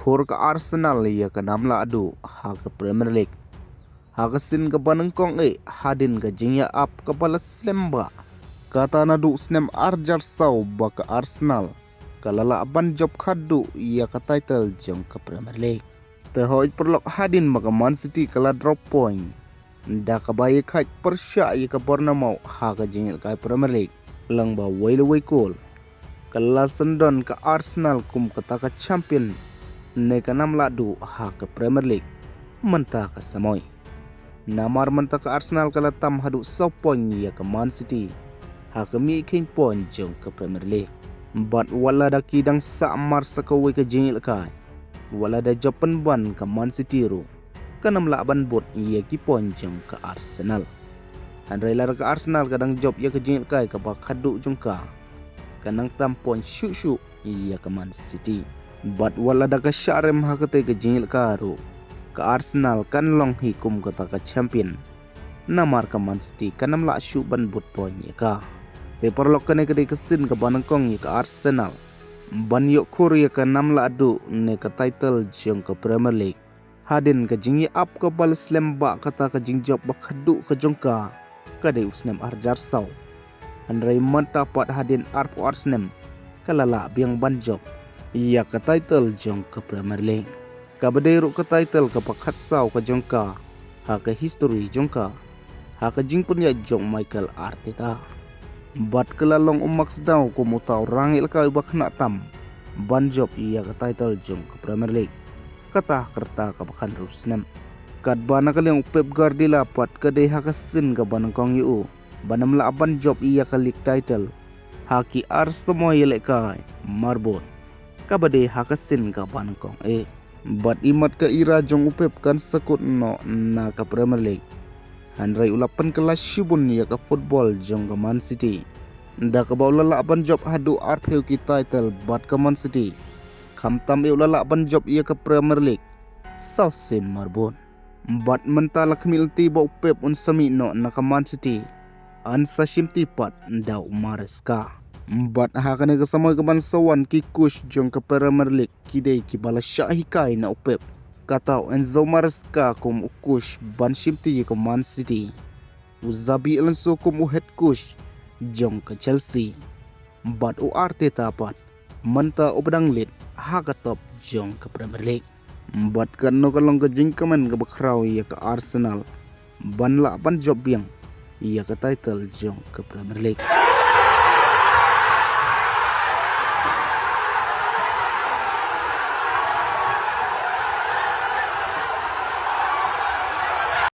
khor ka Arsenal ya ka namla adu ha ka Premier League ha ka sin ka banengkong hadin ka jingya up ka balas lemba kata nadu snem arjar sau ba ka Arsenal kalala ban job khadu ya ka title jong ka Premier League te hoi perlok hadin maka Man City kala drop point da ka bayi khaj persya ya ka Bournemouth ha ka jingil ka Premier League lang ba wai kol kala sendon ka Arsenal kum kata ka champion ne ka namla du ha ka Premier League menta ka samoy namar menta ka Arsenal kala tam hadu 10 point ya ka Man City ha ka mi king point jong ka Premier League but wala da kidang sa mar sa ka we ka jingil kai wala da jopan ban ka Man City ro ka namla ban bot ya ki point jong ka Arsenal andrai lar ka Arsenal kadang job ya ka jingil kai ka ba khadu jong ka kanang tampon shu iya ka Man City but wala da ka syarem hakate ka jingil karo ka Arsenal kan long hikum kata ka champion namar ka Man City kanam la shu ban but pon ya ka te perlok kane kade kesin ka banangkong ya ka Arsenal ban yok Korea ka namla adu ne ka title jong ka Premier League hadin ka jingi up ka bal slemba kata ka jingjob ba khadu ka jongka kade usnem arjar sau Andrei manta pat hadin arpo Arsenal kalala biang banjob iya ka title jong ka Premier League ka badero ka title ka pakhasaw ka jongka ha ka history jongka ha ka jingpun ya jong Michael Arteta bat kelalong umaks daw ko mutaw rangil ka ibakna tam banjob iya ka title jong ka Premier League kata kerta ka bakan rusnem kat bana kalyang Pep Guardiola pat kadai ha ka sin ka banangkong yu banam la aban job iya ka league title haki Arsenal yele kai marbon kabade hakasin ka banangkong bat imat ka ira jong upep kan sekut no na ka Premier League handrai ulapan kelas shibun ya ka football jong ka Man City nda ka baulala aban job hadu arpeu ki title bat ka Man City khamtam ulala aban job iya ka Premier League sausin marbon bat mentalak milti ba upep un sami no na ka Man City ansa shimti pat ndaw mareska bat hakane ka samoy ka bansawan ki kush jong ka Premier League kidai ki bala syahi kai na upep katau Enzo Maresca kum ukush ban shimti ka Man City uzabi Alonso kum u head coach jong ka Chelsea bat u Arteta pat manta ubdang lit haka top jong ka Premier League bat kan no kalong ka jingkaman ka bakraw ya ka Arsenal ban la ban job yang ia ka title jong ke Premier League.